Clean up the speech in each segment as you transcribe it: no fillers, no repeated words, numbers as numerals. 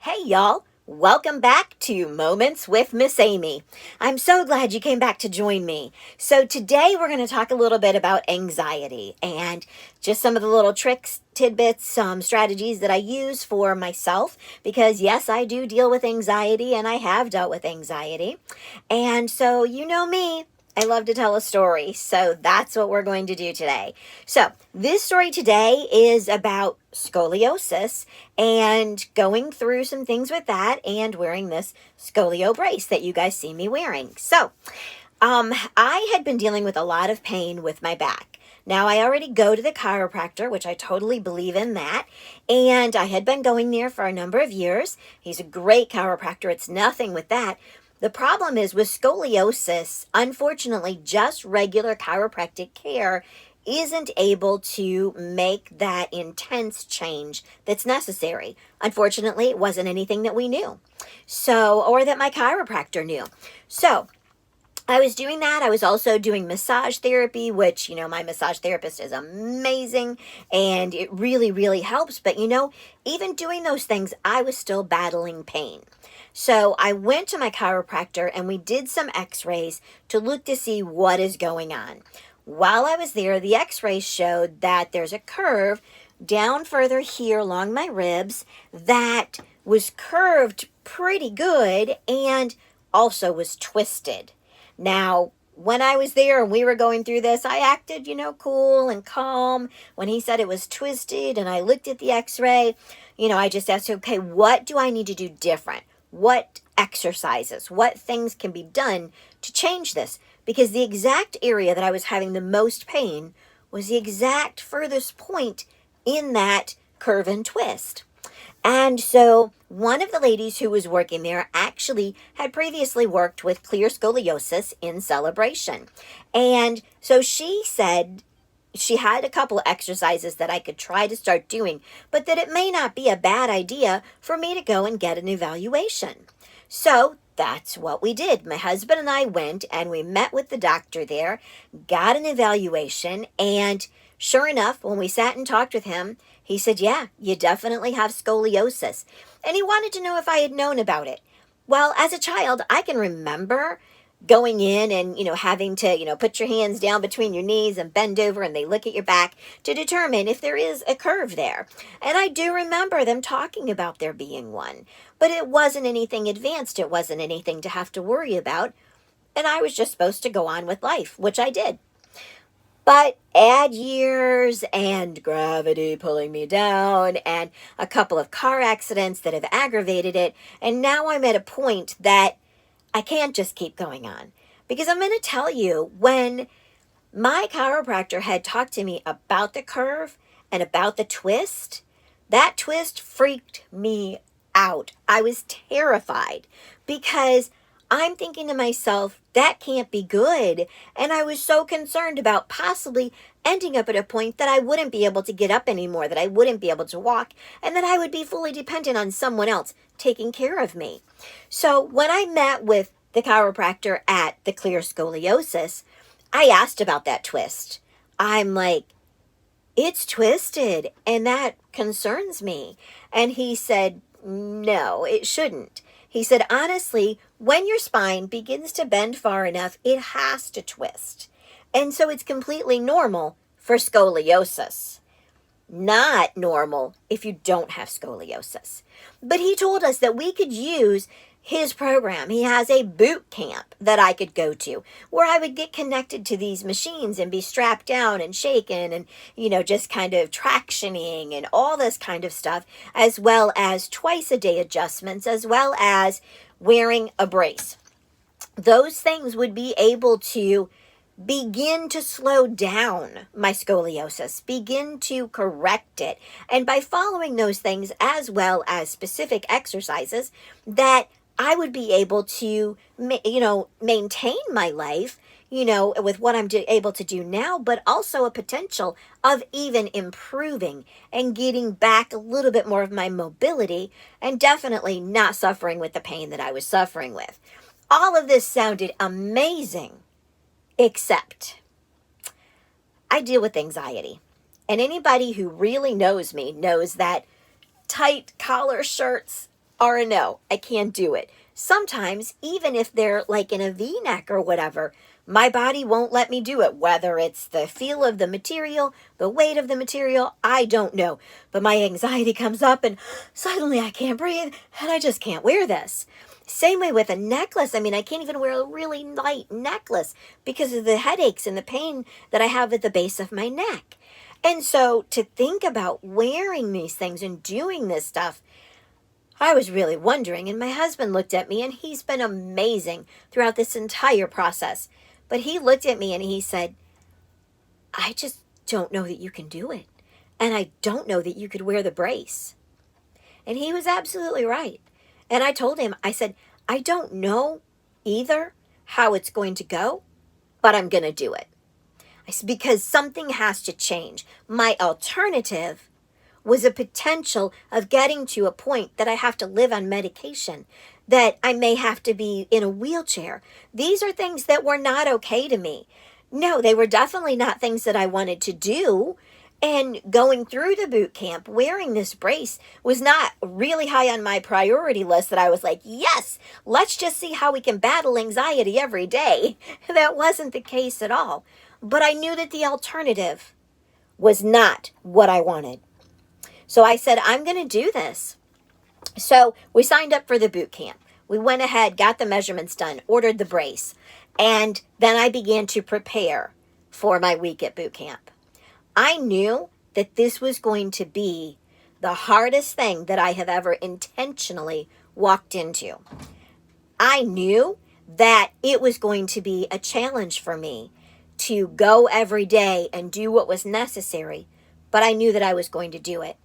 Hey y'all, welcome back to Moments with Miss Amy. I'm so glad you came back to join me. So today we're going to talk a little bit about anxiety and just some of the little tricks, tidbits, some strategies that I use for myself because yes, I do deal with anxiety and I have dealt with anxiety. And so you know me, I love to tell a story, so that's what we're going to do today. So, this story today is about scoliosis and going through some things with that and wearing this scolio brace that you guys see me wearing. So, I had been dealing with a lot of pain with my back. Now, I already go to the chiropractor, which I totally believe in that, and I had been going there for a number of years. He's a great chiropractor, it's nothing with that. The problem is with scoliosis, unfortunately, just regular chiropractic care isn't able to make that intense change that's necessary. Unfortunately, it wasn't anything that we knew. Or that my chiropractor knew. So, I was doing that. I was also doing massage therapy, which, my massage therapist is amazing and it really, really helps. But, even doing those things, I was still battling pain. So I went to my chiropractor and we did some x-rays to look to see what is going on. While I was there, the x-rays showed that there's a curve down further here along my ribs that was curved pretty good and also was twisted. Now, when I was there and we were going through this, I acted, cool and calm when he said it was twisted and I looked at the x-ray. I just asked, okay, what do I need to do different? What exercises, what things can be done to change this? Because the exact area that I was having the most pain was the exact furthest point in that curve and twist. And so one of the ladies who was working there actually had previously worked with clear scoliosis in Celebration. And so she said she had a couple of exercises that I could try to start doing, but that it may not be a bad idea for me to go and get an evaluation. So that's what we did. My husband and I went and we met with the doctor there, got an evaluation, and sure enough, when we sat and talked with him, he said, yeah, you definitely have scoliosis. And he wanted to know if I had known about it. Well, as a child, I can remember going in and, having to, put your hands down between your knees and bend over and they look at your back to determine if there is a curve there. And I do remember them talking about there being one, but it wasn't anything advanced. It wasn't anything to have to worry about. And I was just supposed to go on with life, which I did. But add years and gravity pulling me down and a couple of car accidents that have aggravated it. And now I'm at a point that I can't just keep going on. Because I'm going to tell you, when my chiropractor had talked to me about the curve and about the twist, that twist freaked me out. I was terrified because I'm thinking to myself, that can't be good. And I was so concerned about possibly ending up at a point that I wouldn't be able to get up anymore, that I wouldn't be able to walk, and that I would be fully dependent on someone else taking care of me. So when I met with the chiropractor at the Clear Scoliosis, I asked about that twist. I'm like, it's twisted, and that concerns me. And he said, no, it shouldn't. He said, honestly, when your spine begins to bend far enough, it has to twist. And so it's completely normal for scoliosis. Not normal if you don't have scoliosis. But he told us that we could use his program. He has a boot camp that I could go to where I would get connected to these machines and be strapped down and shaken and, just kind of tractioning and all this kind of stuff, as well as twice a day adjustments, as well as wearing a brace. Those things would be able to begin to slow down my scoliosis, begin to correct it. And by following those things as well as specific exercises, that I would be able to, maintain my life, with what I'm able to do now, but also a potential of even improving and getting back a little bit more of my mobility and definitely not suffering with the pain that I was suffering with. All of this sounded amazing, except I deal with anxiety. And anybody who really knows me knows that tight collar shirts are a no. I can't do it. Sometimes, even if they're like in a V-neck or whatever, my body won't let me do it. Whether it's the feel of the material, the weight of the material, I don't know. But my anxiety comes up and suddenly I can't breathe and I just can't wear this. Same way with a necklace. I mean, I can't even wear a really light necklace because of the headaches and the pain that I have at the base of my neck. And so to think about wearing these things and doing this stuff, I was really wondering. And my husband looked at me, and he's been amazing throughout this entire process. But he looked at me and he said, I just don't know that you can do it. And I don't know that you could wear the brace. And he was absolutely right. And I told him, I said, I don't know either how it's going to go, but I'm going to do it. I said, because something has to change. My alternative was a potential of getting to a point that I have to live on medication, that I may have to be in a wheelchair. These are things that were not okay to me. No, they were definitely not things that I wanted to do. And going through the boot camp, wearing this brace was not really high on my priority list that I was like, yes, let's just see how we can battle anxiety every day. That wasn't the case at all. But I knew that the alternative was not what I wanted. So I said, I'm going to do this. So we signed up for the boot camp. We went ahead, got the measurements done, ordered the brace. And then I began to prepare for my week at boot camp. I knew that this was going to be the hardest thing that I have ever intentionally walked into. I knew that it was going to be a challenge for me to go every day and do what was necessary, but I knew that I was going to do it.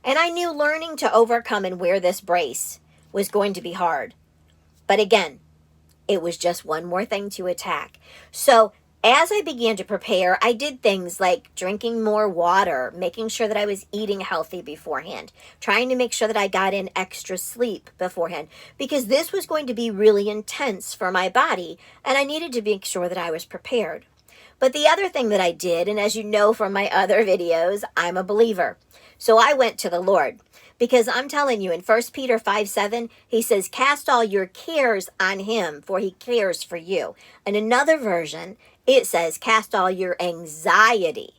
And I knew learning to overcome and wear this brace was going to be hard. But again, it was just one more thing to attack. So as I began to prepare, I did things like drinking more water, making sure that I was eating healthy beforehand, trying to make sure that I got in extra sleep beforehand, because this was going to be really intense for my body, and I needed to make sure that I was prepared. But the other thing that I did, and as you know from my other videos, I'm a believer. So I went to the Lord, because I'm telling you, in 1 Peter 5:7, he says, cast all your cares on him, for he cares for you. In another version, it says, cast all your anxiety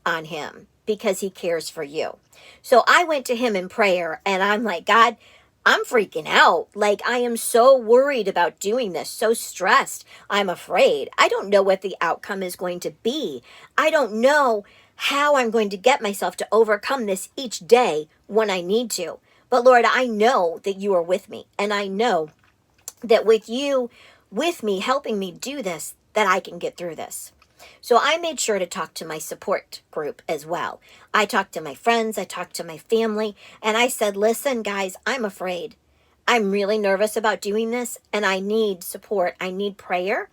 on him, because he cares for you. So I went to him in prayer, and I'm like, God, I'm freaking out. Like, I am so worried about doing this, so stressed. I'm afraid. I don't know what the outcome is going to be. I don't know how I'm going to get myself to overcome this each day when I need to. But Lord, I know that you are with me. And I know that with you with me, helping me do this, that I can get through this. So I made sure to talk to my support group as well. I talked to my friends, I talked to my family, and I said, listen, guys, I'm afraid. I'm really nervous about doing this, and I need support. I need prayer.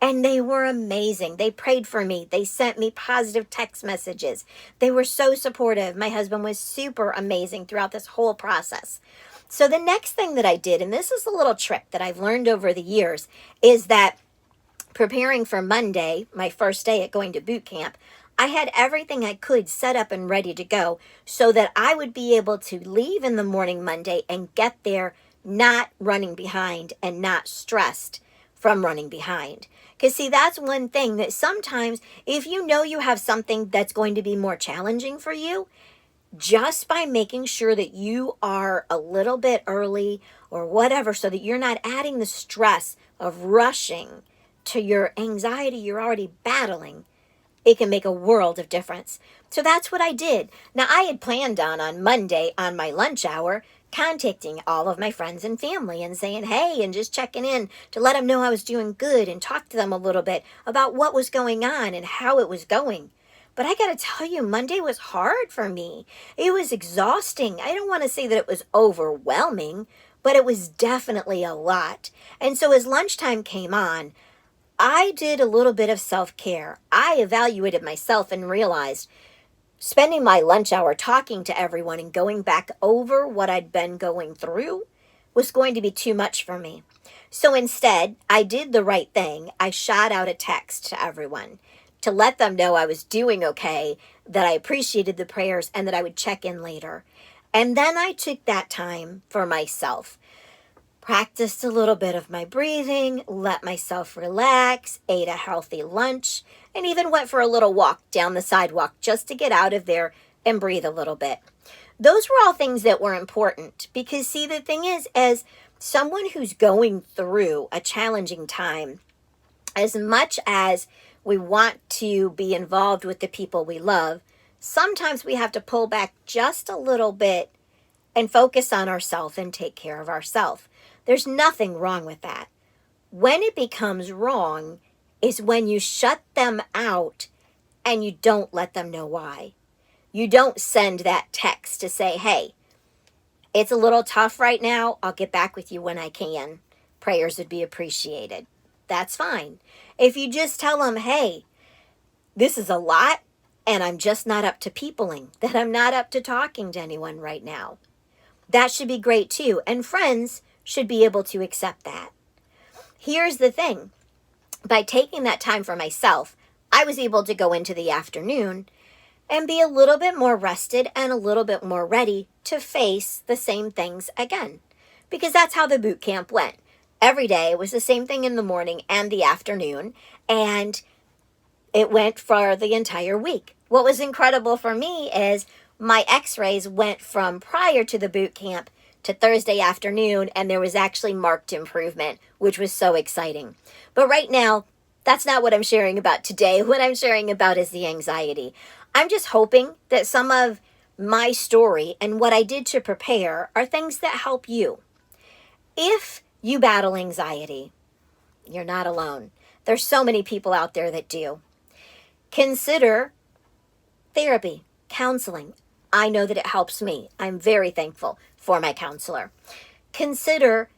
And they were amazing. They prayed for me. They sent me positive text messages. They were so supportive. My husband was super amazing throughout this whole process. So the next thing that I did, and this is a little trick that I've learned over the years, is that preparing for Monday, my first day at going to boot camp, I had everything I could set up and ready to go so that I would be able to leave in the morning Monday and get there not running behind and not stressed from running behind. Because see, that's one thing that sometimes if you know you have something that's going to be more challenging for you, just by making sure that you are a little bit early or whatever, so that you're not adding the stress of rushing to your anxiety you're already battling, it can make a world of difference. So that's what I did. Now, I had planned on Monday, on my lunch hour, contacting all of my friends and family and saying, hey, and just checking in to let them know I was doing good and talk to them a little bit about what was going on and how it was going. But I got to tell you, Monday was hard for me. It was exhausting. I don't want to say that it was overwhelming, but it was definitely a lot. And so as lunchtime came on, I did a little bit of self-care. I evaluated myself and realized spending my lunch hour talking to everyone and going back over what I'd been going through was going to be too much for me. So instead, I did the right thing. I shot out a text to everyone to let them know I was doing okay, that I appreciated the prayers, and that I would check in later. And then I took that time for myself. Practiced a little bit of my breathing, let myself relax, ate a healthy lunch, and even went for a little walk down the sidewalk just to get out of there and breathe a little bit. Those were all things that were important because, see, the thing is, as someone who's going through a challenging time, as much as we want to be involved with the people we love, sometimes we have to pull back just a little bit and focus on ourselves and take care of ourselves. There's nothing wrong with that. When it becomes wrong is when you shut them out and you don't let them know why. You don't send that text to say, hey, it's a little tough right now. I'll get back with you when I can. Prayers would be appreciated. That's fine. If you just tell them, hey, this is a lot and I'm just not up to peopling, that I'm not up to talking to anyone right now. That should be great too. And friends should be able to accept that. Here's the thing. By taking that time for myself, I was able to go into the afternoon and be a little bit more rested and a little bit more ready to face the same things again. Because that's how the boot camp went. Every day it was the same thing in the morning and the afternoon, and it went for the entire week. What was incredible for me is my x-rays went from prior to the boot camp to Thursday afternoon, and there was actually marked improvement, which was so exciting. But right now, that's not what I'm sharing about today. What I'm sharing about is the anxiety. I'm just hoping that some of my story and what I did to prepare are things that help you. If you battle anxiety, you're not alone. There's so many people out there that do. Consider therapy, counseling. I know that it helps me. I'm very thankful for my counselor. Consider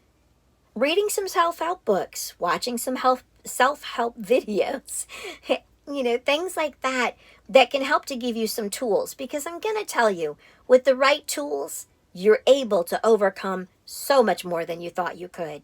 reading some self-help books, watching some self-help videos, things like that can help to give you some tools. Because I'm going to tell you, with the right tools, you're able to overcome so much more than you thought you could.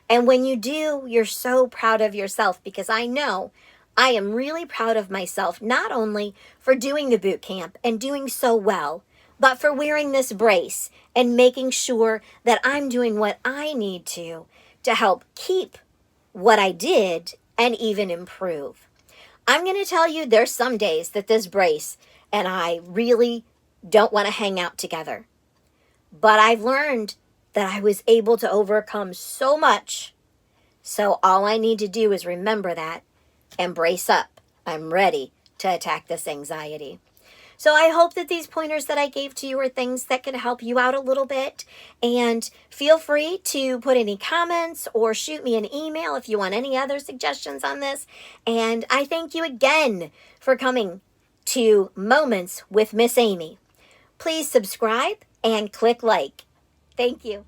And when you do, you're so proud of yourself, because I know I am really proud of myself, not only for doing the boot camp and doing so well, but for wearing this brace and making sure that I'm doing what I need to help keep what I did and even improve. I'm going to tell you, there's some days that this brace and I really don't want to hang out together. But I've learned that I was able to overcome so much. So all I need to do is remember that and brace up. I'm ready to attack this anxiety. So I hope that these pointers that I gave to you are things that can help you out a little bit. And feel free to put any comments or shoot me an email if you want any other suggestions on this. And I thank you again for coming to Moments with Miss Amy. Please subscribe and click like. Thank you.